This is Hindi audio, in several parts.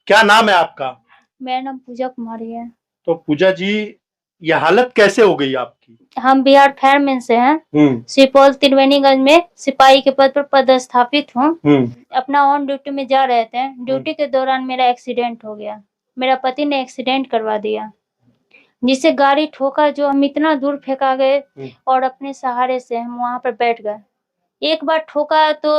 क्या नाम है आपका? मेरा नाम पूजा कुमारी है। तो पूजा जी, ये हालत कैसे हो गई आपकी? हम बिहार फायरमैन से हैं। सुपौल त्रिवेणीगंज में सिपाही के पद पर पदस्थापित हूँ। अपना ऑन ड्यूटी में जा रहे थे। ड्यूटी के दौरान मेरा एक्सीडेंट हो गया। मेरा पति ने एक्सीडेंट करवा दिया, जिससे गाड़ी ठोका, जो हम इतना दूर फेंका गए और अपने सहारे से हम वहां पर बैठ गए। एक बार ठोका तो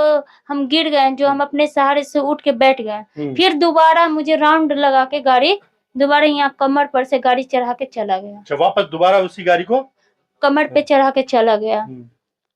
हम गिर गए, जो हम अपने सहारे से उठ के बैठ गए। फिर दोबारा मुझे राउंड लगा के गाड़ी दोबारा यहाँ कमर पर से गाड़ी चढ़ा के चला गया। अच्छा, वापस दोबारा उसी गाड़ी को कमर पे चढ़ा के चला गया।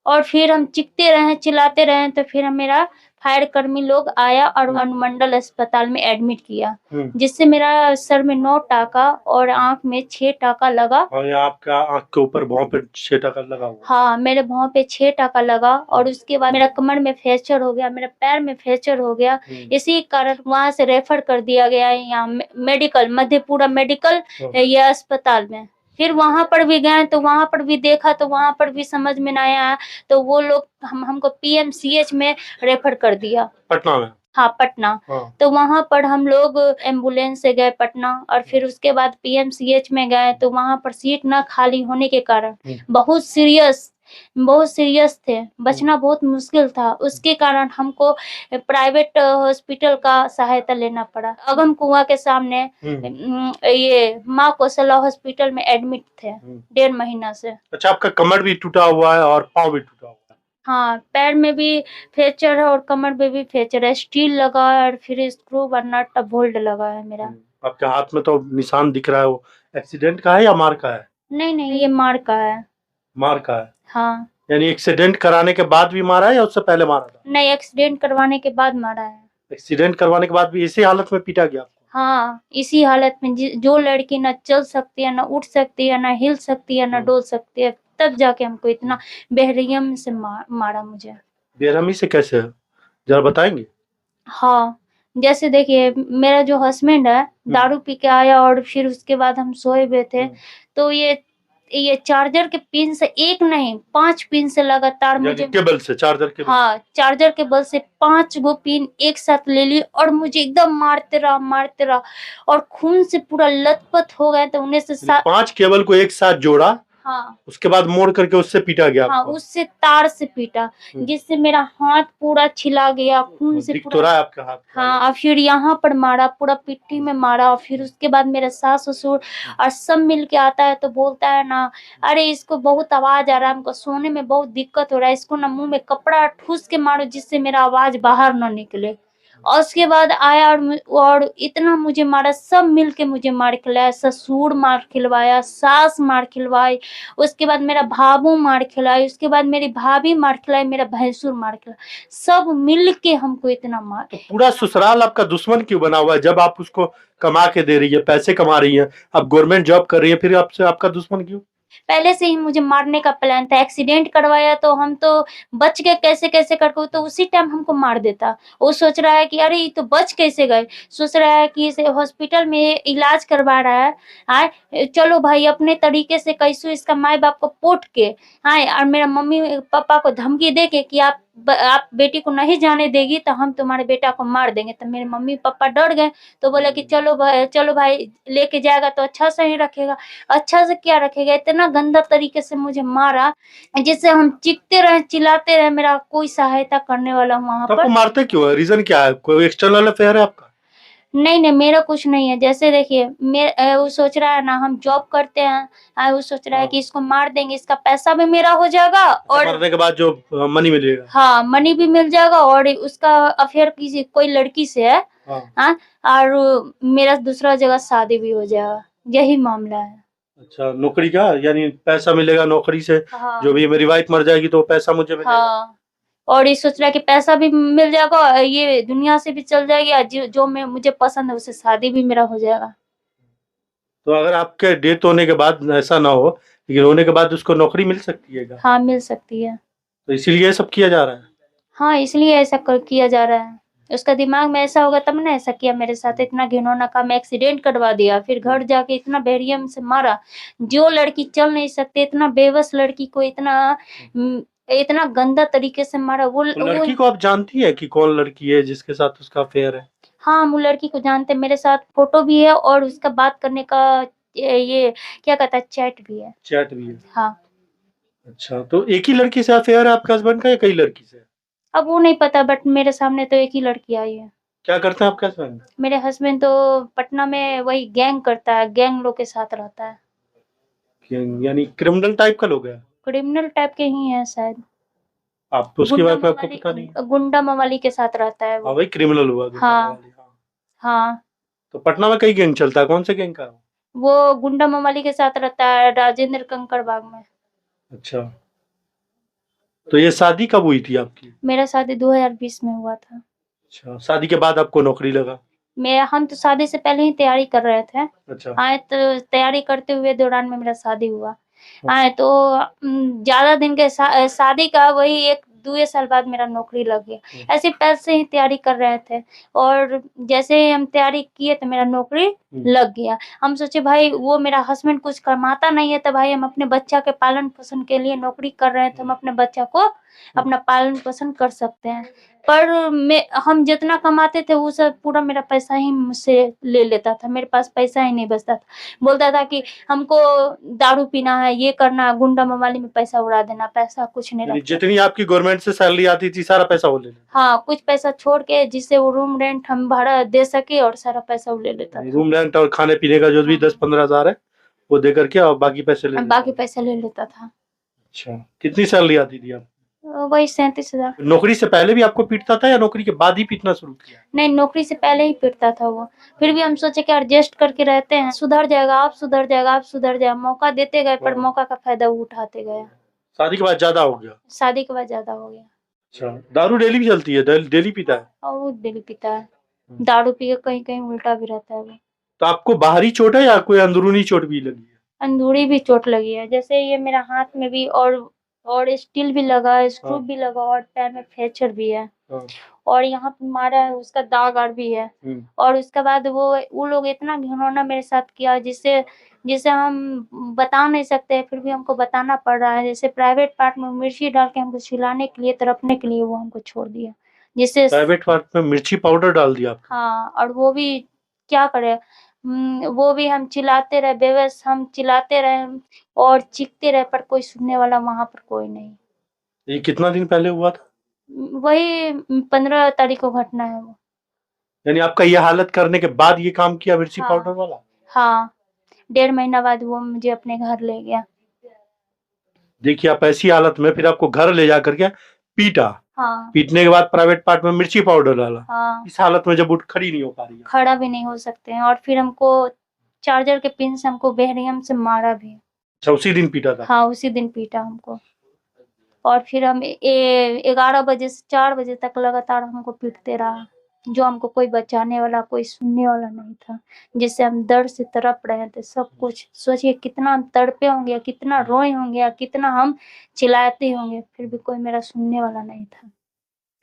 और फिर हम चीखते रहे, चिल्लाते रहे, तो फिर मेरा फायर कर्मी लोग आया और अनुमंडल अस्पताल में एडमिट किया, जिससे मेरा सर में 9 टाका और आंख में 6 टाका लगा। और आपका आंख के ऊपर भौं पे 6 टाका लगा हुआ? हाँ, मेरे भौं पे 6 टाका लगा। और उसके बाद मेरा कमर में फ्रैक्चर हो गया, मेरा पैर में फ्रैक्चर हो गया। इसी कारण वहां से रेफर कर दिया गया है यहाँ मेडिकल, मधेपुरा मेडिकल ये अस्पताल में। फिर वहां पर भी गए तो वहां पर भी देखा तो वहां पर भी समझ में नहीं आया, तो वो लोग हमको पीएमसीएच में रेफर कर दिया। पटना में? हाँ, पटना। तो वहां पर हम लोग एम्बुलेंस से गए पटना, और फिर उसके बाद पीएमसीएच में गए तो वहां पर सीट न खाली होने के कारण बहुत सीरियस थे, बचना बहुत मुश्किल था। उसके कारण हमको प्राइवेट हॉस्पिटल का सहायता लेना पड़ा। अगम कुआं के सामने ये माँ कौशल्या हॉस्पिटल में एडमिट थे 1.5 महीना से। अच्छा, आपका कमर भी टूटा हुआ है और पाँव भी टूटा हुआ है? हाँ, पैर में भी फ्रैक्चर है और कमर में भी फ्रैक्चर है। स्टील लगा है और फिर स्क्रू और नट बोल्ट लगा है मेरा। आपके हाथ में तो निशान दिख रहा है, वो एक्सीडेंट का है या मार का है? नहीं, ये मार का है। मार का है? हाँ। यानी एक्सीडेंट कराने के बाद भी मारा है या उससे पहले मारा था? नहीं, एक्सीडेंट करवाने के बाद मारा है। एक्सीडेंट करवाने के बाद भी इसी हालत में पीटा गया? हाँ, इसी हालत में। जो लड़की ना चल सकती है, ना उठ सकती है, ना हिल सकती है, ना डोल सकती है, तब जाके हमको इतना बेरहम से मारा मुझे। बेरहमी से कैसे, जरा बताएंगे? हाँ, जैसे देखिए, मेरा जो हस्बैंड है दारू पी के आया और फिर उसके बाद हम सोए हुए थे, तो ये चार्जर के पिन से एक नहीं 5 पिन से लगातार मुझे केबल से, चार्जर केबल? हाँ, चार्जर केबल से 5 गो पिन एक साथ ले ली और मुझे एकदम मारते रहा और खून से पूरा लथपथ हो गए। तो उन्हें से 5 केबल को एक साथ जोड़ा? हाँ। उसके बाद मोड़ करके उससे पीटा गया? हाँ, उससे तार से पीटा, जिससे मेरा हाथ पूरा छिला गया, खून से दिख तो रहा है आपका हाथ? हाँ, और फिर यहाँ पर मारा, पूरा पिट्ठी में मारा। और फिर उसके बाद मेरे सास ससुर और सब मिल के आता है तो बोलता है ना, अरे इसको बहुत आवाज आ रहा है, हमको सोने में बहुत दिक्कत हो रहा है, इसको ना मुंह में कपड़ा ठूस के मारो जिससे मेरा आवाज बाहर ना निकले। और उसके बाद आया और इतना मुझे मारा, सब मिलके मुझे मार खिलाया। ससुर मार खिलवाया, सास मार खिलवाई, उसके बाद मेरा भाभू मार खिलाई, उसके बाद मेरी भाभी मार खिलाई, मेरा भैंसुर मार खिलाया, सब मिल के हमको इतना मार। तो पूरा ससुराल आपका दुश्मन क्यों बना हुआ है? जब आप उसको कमा के दे रही है, पैसे कमा रही है, आप गवर्नमेंट जॉब कर रही है, फिर आपसे आपका दुश्मन क्यों? पहले से ही मुझे मारने का प्लान था। एक्सीडेंट करवाया तो हम तो बच गए कैसे कैसे करके, तो उसी टाइम हमको मार देता। वो सोच रहा है कि अरे ये तो बच कैसे गए, सोच रहा है कि इसे हॉस्पिटल में इलाज करवा रहा है। चलो भाई, अपने तरीके से कैसे इसका माई बाप को पोट के और मेरा मम्मी पापा को धमकी दे के कि आप बेटी को नहीं जाने देगी तो हम तुम्हारे बेटा को मार देंगे। तो मेरे मम्मी पापा डर गए, तो बोले कि चलो भाई लेके जाएगा तो अच्छा से ही रखेगा। अच्छा से क्या रखेगा, इतना गंदा तरीके से मुझे मारा, जिससे हम चीखते रहे, चिल्लाते रहे, मेरा कोई सहायता करने वाला वहां पर। आपको मारते क्यों है? रीजन क्या है? कोई एक्सटर्नल अफेयर है आपका? नहीं, मेरा कुछ नहीं है। जैसे देखिए, वो सोच रहा है ना हम जॉब करते हैं, वो सोच रहा है कि इसको मार देंगे, इसका पैसा भी मेरा हो जाएगा और मरने के बाद जो मनी मिलेगा। हाँ, मनी भी मिल जाएगा, और उसका अफेयर किसी कोई लड़की से है। हाँ, और मेरा दूसरा जगह शादी भी हो जाएगा, यही मामला है। अच्छा, नौकरी का यानी पैसा मिलेगा नौकरी से? हाँ। जो भी मेरी वाइफ मर जाएगी तो पैसा मुझे मिलेगा? हाँ, और ये सोच रहा है कि पैसा भी मिल जाएगा, ये दुनिया से भी चल जाएगी, जो मैं मुझे पसंद है उससे शादी भी मेरा हो जाएगा। तो अगर आपके डेथ होने के बाद ऐसा ना हो, लेकिन होने के बाद उसको नौकरी मिल सकती है क्या? हाँ, मिल सकती है। तो इसीलिए सब किया जा रहा है? हाँ, इसलिए ऐसा किया जा रहा है। उसका दिमाग में ऐसा होगा तब ना ऐसा किया मेरे साथ। इतना घिनौना काम, एक्सीडेंट करवा दिया, फिर घर जाके इतना बेरहम से मारा। जो लड़की चल नहीं सकती, इतना बेबस लड़की को इतना गंदा तरीके से मारा। तो लड़की को आप जानती है कि कौन लड़की है जिसके साथ उसका अफेयर है? हाँ, हम वो लड़की को जानते हैं, मेरे साथ फ़ोटो भी है और उसका बात करने का ये क्या कहता है चैट भी है। चैट भी है। हाँ, अच्छा, तो एक ही लड़की से अफेयर है आपके हस्बैंड का या कई लड़की से? अब वो नहीं पता बट मेरे सामने तो एक ही लड़की आई है। क्या करते हैं आपके हस्बैंड? मेरे हस्बैंड तो पटना में वही गैंग करता है, गैंग लोग के साथ रहता है। यानी क्रिमिनल टाइप का लोग है? क्रिमिनल टाइप के ही हैं शायद। आप उसके गुंडा बारे में आपको मवाली पता नहीं? गुंडा मवाली के साथ रहता है हाँ, वो। वही क्रिमिनल हुआ गुंडा हाँ, मवाली, हाँ। हाँ। तो पटना में कई गैंग चलता है, कौन से गैंग का? वो गुंडा मवाली के साथ रहता है राजेंद्र कंकड़ बाग में। अच्छा, तो ये शादी कब हुई थी आपकी? मेरा शादी 2020 में हुआ था। अच्छा, शादी के बाद आपको नौकरी लगा? हम तो शादी से पहले ही तैयारी कर रहे थे। अच्छा। आए तो तैयारी करते हुए दौरान में मेरा शादी हुआ। हाँ। आए तो ज़्यादा दिन के शादी का वही 1-2 साल बाद मेरा नौकरी लग गया। ऐसे पैसे से ही तैयारी कर रहे थे और जैसे ही हम तैयारी किए तो मेरा नौकरी लग गया। हम सोचे भाई वो मेरा हस्बैंड कुछ कमाता नहीं है तो भाई हम अपने बच्चा के पालन-पोषण के लिए नौकरी कर रहे हैं तो हम अपने बच्चा को अपना पालन-पोषण कर सकते हैं। पर हम जितना कमाते थे वो सब पूरा मेरा पैसा ही मुझसे ले लेता था, मेरे पास पैसा ही नहीं बचता था। बोलता था कि हमको दारू पीना है, ये करना है, गुंडा मवाली में पैसा उड़ा देना, पैसा कुछ नहीं यानी रखता। जितनी आपकी गवर्नमेंट से सैलरी आती थी सारा पैसा वो ले लेता? हाँ, कुछ पैसा छोड़ के जिससे वो रूम रेंट हम भाड़ा दे सके और सारा पैसा वो ले लेता था। रूम रेंट और खाने पीने का जो भी हाँ। 10-15 हजार है वो दे करके और बाकी पैसे ले लेता? बाकी पैसा ले लेता था। अच्छा, कितनी सैलरी आती थी आपको? वही 37,000। नौकरी से पहले भी आपको पीटता था या नौकरी के बाद ही पीटना शुरू किया? नहीं, नौकरी से पहले ही पीटता था वो। फिर भी हम सोचे कि एडजस्ट करके रहते हैं, सुधर जाएगा, अब सुधर जाएगा, अब सुधर जाएगा। मौका देते गए पर मौका का फ़ायदा वो उठाते गए। शादी के बाद ज्यादा हो गया? शादी के बाद ज़्यादा हो गया। अच्छा, दारू डेली भी चलती है? डेली पीता है? और वो डेली पीता है। दारू पी के कहीं-कहीं उल्टा भी रहता है वो। तो आपको बाहरी चोट है या कोई अंदरूनी चोट भी लगी है? अंदूरी भी चोट लगी है, जैसे ये मेरा हाथ में भी और स्टील भी लगा है, स्क्रू भी लगा और पैर में फ्रैक्चर भी है। और यहाँ पे मारा है उसका दाग और भी है। और उसके बाद वो लोग इतना घिनौना मेरे साथ किया जिससे जिसे हम बता नहीं सकते, फिर भी हमको बताना पड़ रहा है। जैसे प्राइवेट पार्ट में मिर्ची डाल के हमको छिलाने के लिए, तड़पने के लिए वो हमको छोड़ दिया। जिससे प्राइवेट पार्ट में मिर्ची पाउडर डाल दिया आपने? हाँ, और वो भी क्या करें, वो भी हम चिल्लाते रहे, बेबस हम चिल्लाते रहे और चीखते रहे पर कोई सुनने वाला वहाँ पर कोई नहीं। ये कितना दिन पहले हुआ था? वही 15 तारीख को घटना है वो। यानी आपका ये हालत करने के बाद ये काम किया मिर्ची हाँ। पाउडर वाला? हाँ, 1.5 महीना बाद वो मुझे अपने घर ले गया। देखिए, आप ऐसी हालत में फिर आपको घर ले जा करके पीटा। हाँ। पीटने के बाद प्राइवेट पार्ट में मिर्ची पाउडर डाला। हाँ। इस हालत में जब उठ खड़ी नहीं हो पा रही है। खड़ा भी नहीं हो सकते हैं और फिर हमको चार्जर के पिन से हमको बेरहम से मारा भी। अच्छा, उसी दिन पीटा था? हाँ, उसी दिन पीटा हमको। और फिर हम 11 बजे से 4 बजे तक लगातार हमको पीटते रहा, जो हमको कोई बचाने वाला, कोई सुनने वाला नहीं था। जिससे हम दर्द से तड़प रहे थे सब कुछ। सोचिए कितना हम तड़पे होंगे, कितना रोए होंगे, कितना हम चिल्लाते होंगे, फिर भी कोई मेरा सुनने वाला नहीं था।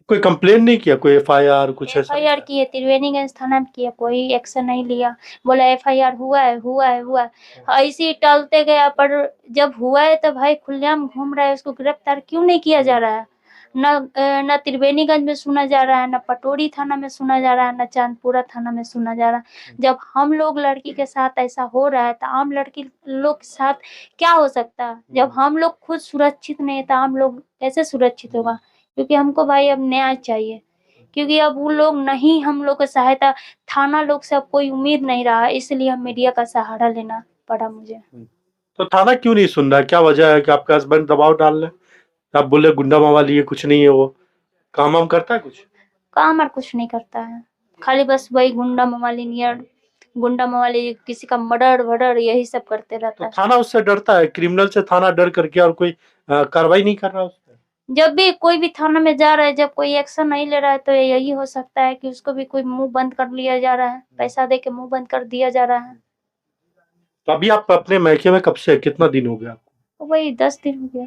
कोई कंप्लेन नहीं किया, कोई एफआईआर कुछ ऐसा? एफआईआर किए, त्रिवेणीगंज थाना में किया, कोई एक्शन नहीं लिया। बोला एफआईआर हुआ है, हुआ है, हुआ है। ऐसे ही टालते गया पर जब हुआ है तो भाई खुलेआम घूम रहा है, उसको गिरफ्तार क्यों नहीं किया जा रहा है? न त्रिवेणीगंज में सुना जा रहा है, न पटोरी थाना में सुना जा रहा है, न चांदपुरा थाना में सुना जा रहा है। जब हम लोग लड़की के साथ ऐसा हो रहा है तो आम लड़की लोग के साथ क्या हो सकता है? जब हम लोग खुद सुरक्षित नहीं है तो आम लोग कैसे सुरक्षित होगा? क्योंकि हमको भाई अब न्याय चाहिए। क्योंकि अब वो लोग नहीं हम लोग को सहायता, थाना लोग से अब कोई उम्मीद नहीं रहा, इसलिए हम मीडिया का सहारा लेना पड़ा मुझे। तो थाना क्यों नहीं सुन रहा? क्या वजह है कि आपका हस्बैंड दबाव डाल रहे हैं? आप बोले गुंडा मवाली है, कुछ नहीं है, वो काम वाम करता है कुछ? काम और कुछ नहीं करता है, खाली बस वही गुंडा मवाली नियर, गुंडा मवाली किसी का मर्डर वर्डर यही सब करते रहता तो है। थाना उससे डरता है? क्रिमिनल से थाना डर करके और कोई कार्रवाई नहीं कर रहा उस पर? जब भी कोई भी थाना में जा रहा है, जब कोई एक्शन नहीं ले रहा है तो यही हो सकता है कि उसको भी कोई मुंह बंद कर लिया जा रहा है, पैसा दे के मुंह बंद कर दिया जा रहा है। तो अभी आप अपने मैके में कब से, कितना दिन हो गया आपको? तो वही 10 दिन हो गया।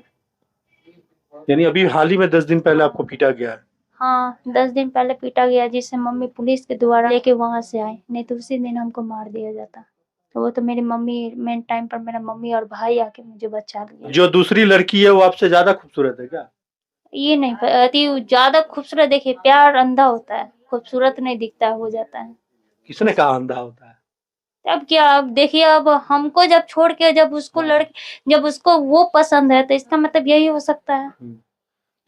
यानी अभी हाल ही में 10 दिन पहले आपको पीटा गया है? हाँ, 10 दिन पहले पीटा गया, जिससे मम्मी पुलिस के द्वारा लेके वहाँ से आए, नहीं तो उसी दिन हमको मार दिया जाता। तो वो तो मेरी मम्मी मेन टाइम पर मेरा मम्मी और भाई आके मुझे बचा लिया। जो दूसरी लड़की है वो आपसे ज्यादा खूबसूरत है क्या? ये नहीं ज़्यादा खूबसूरत, देखिए प्यार अंधा होता है, खूबसूरत नहीं दिखता हो जाता है। किसने कहा अंधा होता है? अब क्या, अब देखिए, अब हमको जब छोड़ के जब उसको जब उसको वो पसंद है तो इसका मतलब यही हो सकता है।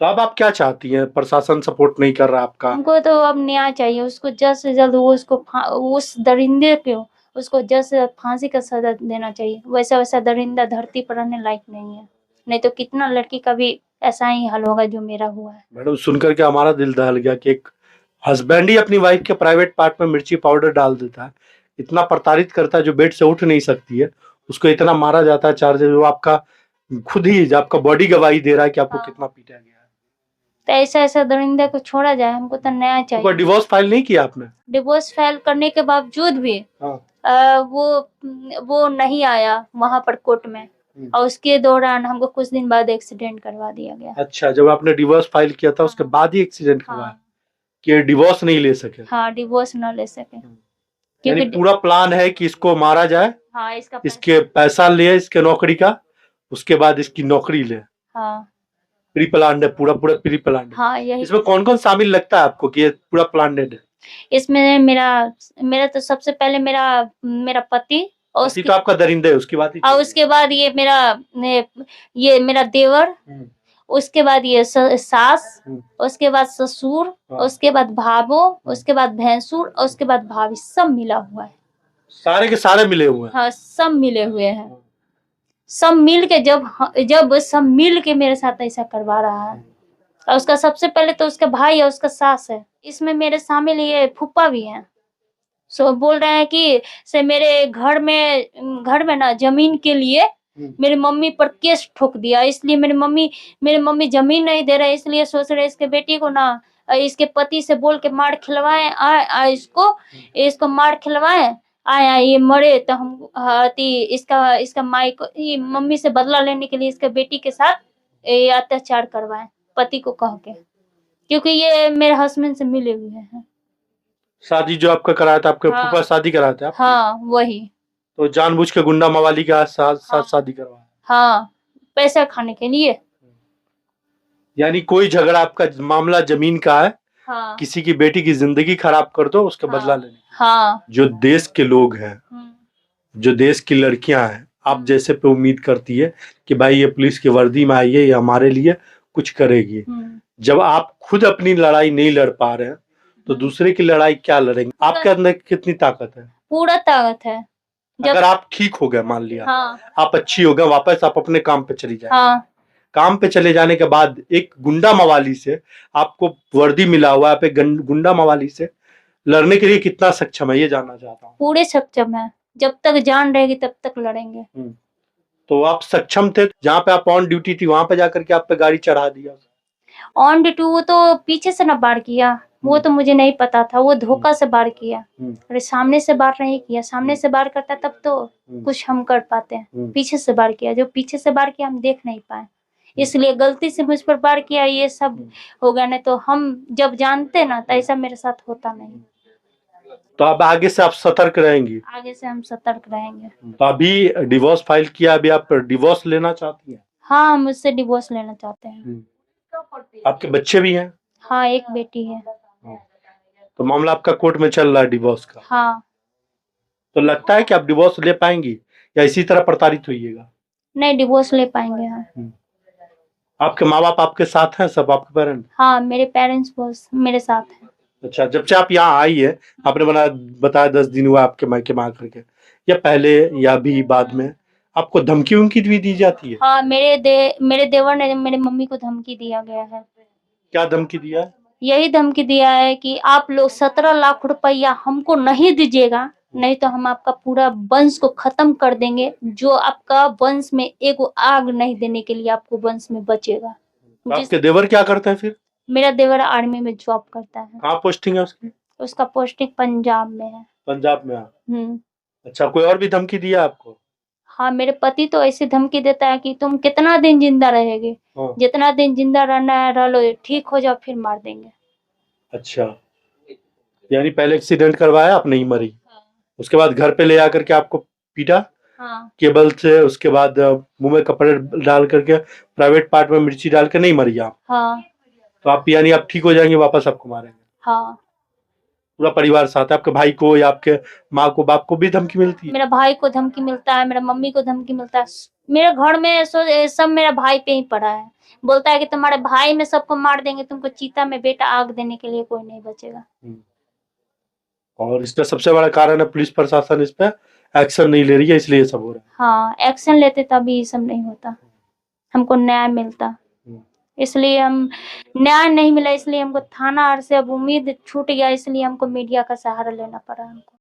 तो अब आप क्या चाहती हैं? प्रशासन सपोर्ट नहीं कर रहा आपका। हमको तो अब न्याय चाहिए, उसको जल्द से जल्द वो उस दरिंदे को उसको जल्द से जल्द फांसी का सजा देना चाहिए। वैसा दरिंदा धरती पर रहने लायक नहीं है। नहीं तो कितना लड़की का भी ऐसा ही हाल होगा जो मेरा हुआ है। मैडम, सुनकर के हमारा दिल दहल गया कि एक हस्बैंड ही अपनी वाइफ के प्राइवेट पार्ट में मिर्ची पाउडर डाल देता है, इतना प्रताड़ित करता है, जो बेड से उठ नहीं सकती है, उसको इतना मारा जाता है चार्जेस, वो आपका खुद ही आपका बॉडी गवाही दे रहा है कि आपको हाँ। कितना पीटा गया है। तो ऐसा दरिंदे को छोड़ा जाए, हमको तो न्याय तो चाहिए। डिवोर्स फाइल नहीं किया आपने? डिवोर्स फाइल करने के बावजूद भी हाँ। वो नहीं आया वहां पर कोर्ट में, और उसके दौरान हमको कुछ दिन बाद एक्सीडेंट करवा दिया गया। अच्छा, जब आपने डिवोर्स फाइल किया था उसके बाद ही एक्सीडेंट हुआ हाँ, कि डिवोर्स नहीं ले सके? हाँ, डिवोर्स न ले सके यानी क्योंकि पूरा प्लान है कि इसको मारा जाए, हाँ, इसके पैसा ले इसके नौकरी का, उसके बाद इसकी नौकरी ले। हाँ, प्री प्लान है, पूरा प्री प्लान है। हाँ, यही इसमें कौन कौन शामिल लगता है आपको कि ये पूरा प्लान है? इसमें मेरा तो सबसे पहले मेरा पति, और पति तो आपका दरिंदे है, उसकी बात ही और उसके बाद ये मेरा देवर, उसके बाद ये सास, उसके बाद ससुर, उसके बाद भाभो, उसके बाद भैंसुर, और उसके बाद भाभी, सब मिला हुआ है। सारे के सारे मिले हुए हैं। हाँ, सब मिले हुए हैं। सब मिल के जब सब मिल के मेरे साथ ऐसा करवा रहा है, और उसका सबसे पहले तो उसका भाई और उसका सास है, इसमें मेरे शामिल ये फूफा भी हैं। सो बोल रहे हैं कि से मेरे घर में ना जमीन के लिए मेरी मम्मी पर केस ठोक दिया, इसलिए मेरी मम्मी जमीन नहीं दे रहे, इसलिए सोच रहे इसके बेटी को ना इसके पति से बोल के मार खिलवाएं, इसको मार खिलवाएं, आया ये मरे तो हम इसका माई को ये मम्मी से बदला लेने के लिए इसके बेटी के साथ ये अत्याचार करवाएं, पति को कह के, क्योंकि ये मेरे हस्बैंड से मिले हुए हैं। शादी जो आपका कराया था, आपके हाँ। फूफा शादी कराया था आपकी? हाँ, वही। तो जानबूझ के गुंडा मवाली के साथ शादी करवाया? हाँ, पैसा खाने के लिए। यानी कोई झगड़ा आपका मामला जमीन का है, हाँ, किसी की बेटी की जिंदगी खराब कर दो उसका बदला लेने। हाँ, जो देश के लोग हैं, जो देश की लड़कियां हैं, आप जैसे पे उम्मीद करती है कि भाई ये पुलिस की वर्दी में आई है, ये हमारे लिए कुछ करेगी। जब आप खुद अपनी लड़ाई नहीं लड़ पा रहे हैं तो दूसरे की लड़ाई क्या लड़ेंगे? आपके अंदर कितनी ताकत है? पूरा ताकत है। अगर आप ठीक हो गए, मान लिया हाँ, आप अच्छी हो गए, वापस आप अपने काम पे चली जाए। हाँ, काम पे चले जाने के बाद एक गुंडा मवाली से आपको वर्दी मिला हुआ है, आप एक गुंडा मवाली से लड़ने के लिए कितना सक्षम है, ये जानना चाहता हूँ। पूरे सक्षम है, जब तक जान रहेगी तब तक लड़ेंगे। तो आप सक्षम थे, जहाँ पे आप ऑन ड्यूटी थी वहां पे जाकर के आप पे गाड़ी चढ़ा दिया? ऑन ड्यूटी वो तो पीछे से ना वार किया, वो तो मुझे नहीं पता था, वो धोखा से वार किया। अरे सामने से वार नहीं किया, सामने से वार करता तब तो कुछ हम कर पाते हैं। पीछे से वार किया, जो पीछे से वार किया हम देख नहीं पाए, इसलिए गलती से मुझ पर वार किया, ये सब हो गया। नहीं तो हम जब जानते ना तो ऐसा मेरे साथ होता नहीं। तो अब आगे से आप सतर्क रहेंगी? आगे से हम सतर्क रहेंगे। तो अभी डिवोर्स फाइल किया, अभी आप डिवोर्स लेना चाहती हैं? हाँ, हम उससे डिवोर्स लेना चाहते हैं। आपके बच्चे भी हैं? हाँ, एक बेटी है। तो मामला आपका कोर्ट में चल रहा है डिवोर्स का? हाँ। तो लगता है कि आप डिवोर्स ले पाएंगी या इसी तरह प्रताड़ित होइएगा? नहीं, डिवोर्स ले पाएंगे हम। आपके माँ बाप आपके साथ हैं सब, आपके पेरेंट्स? हाँ, मेरे पेरेंट्स बस मेरे साथ हैं। अच्छा, जब से आप यहाँ आई है, आपने बताया 10 दिन हुआ आपके मायके में आकर के, या पहले या भी बाद में आपको धमकी उमकी भी दी जाती है? हाँ, मेरे देवर ने मेरे मम्मी को धमकी दिया गया है। क्या धमकी दिया है? यही धमकी दिया है कि आप लोग 17 लाख रुपया हमको नहीं दीजिएगा, नहीं तो हम आपका पूरा वंश को खत्म कर देंगे, जो आपका वंश में एक आग नहीं देने के लिए आपको वंश में बचेगा। आपके देवर क्या करते हैं फिर? मेरा देवर आर्मी में जॉब करता है। कहाँ पोस्टिंग है उसकी? उसका पोस्टिंग पंजाब में है। पंजाब में? अच्छा, कोई और भी धमकी दिया आपको? हाँ, मेरे पति तो ऐसी धमकी देता है कि तुम कितना दिन जिंदा रहेगे, जितना दिन जिंदा रहना है रह लो, ठीक हो जाओ फिर मार देंगे। अच्छा, यानी पहले एक्सीडेंट करवाया, आप नहीं मरी। उसके बाद घर पे ले आकर के आपको पीटा केबल से, उसके बाद मुंह में कपड़े डाल करके प्राइवेट पार्ट में मिर्ची डाल के नहीं मरी आप? हाँ। तो आप यानी आप ठीक हो जाएंगे, वापस आपको मारेंगे? हाँ। पूरा परिवार साथ है? आपके भाई को या आपके माँ को, बाप को भी धमकी मिलती है? मेरा भाई को धमकी मिलता है, मेरा मम्मी को धमकी मिलता है। मेरे घर में सब मेरा भाई पे ही पड़ा है। बोलता है कि तुम्हारे भाई में सबको मार देंगे, तुमको चीता में बेटा आग देने के लिए कोई नहीं बचेगा। और इसका सबसे बड़ा कारण है पुलिस प्रशासन इस पे एक्शन नहीं ले रही है, इसलिए ये सब हो रहा है। हाँ, एक्शन लेते तभी ये सब नहीं होता, हमको न्याय मिलता। इसलिए हम न्याय नहीं मिला, इसलिए हमको थाना से अब उम्मीद छूट गया, इसलिए हमको मीडिया का सहारा लेना पड़ा हमको।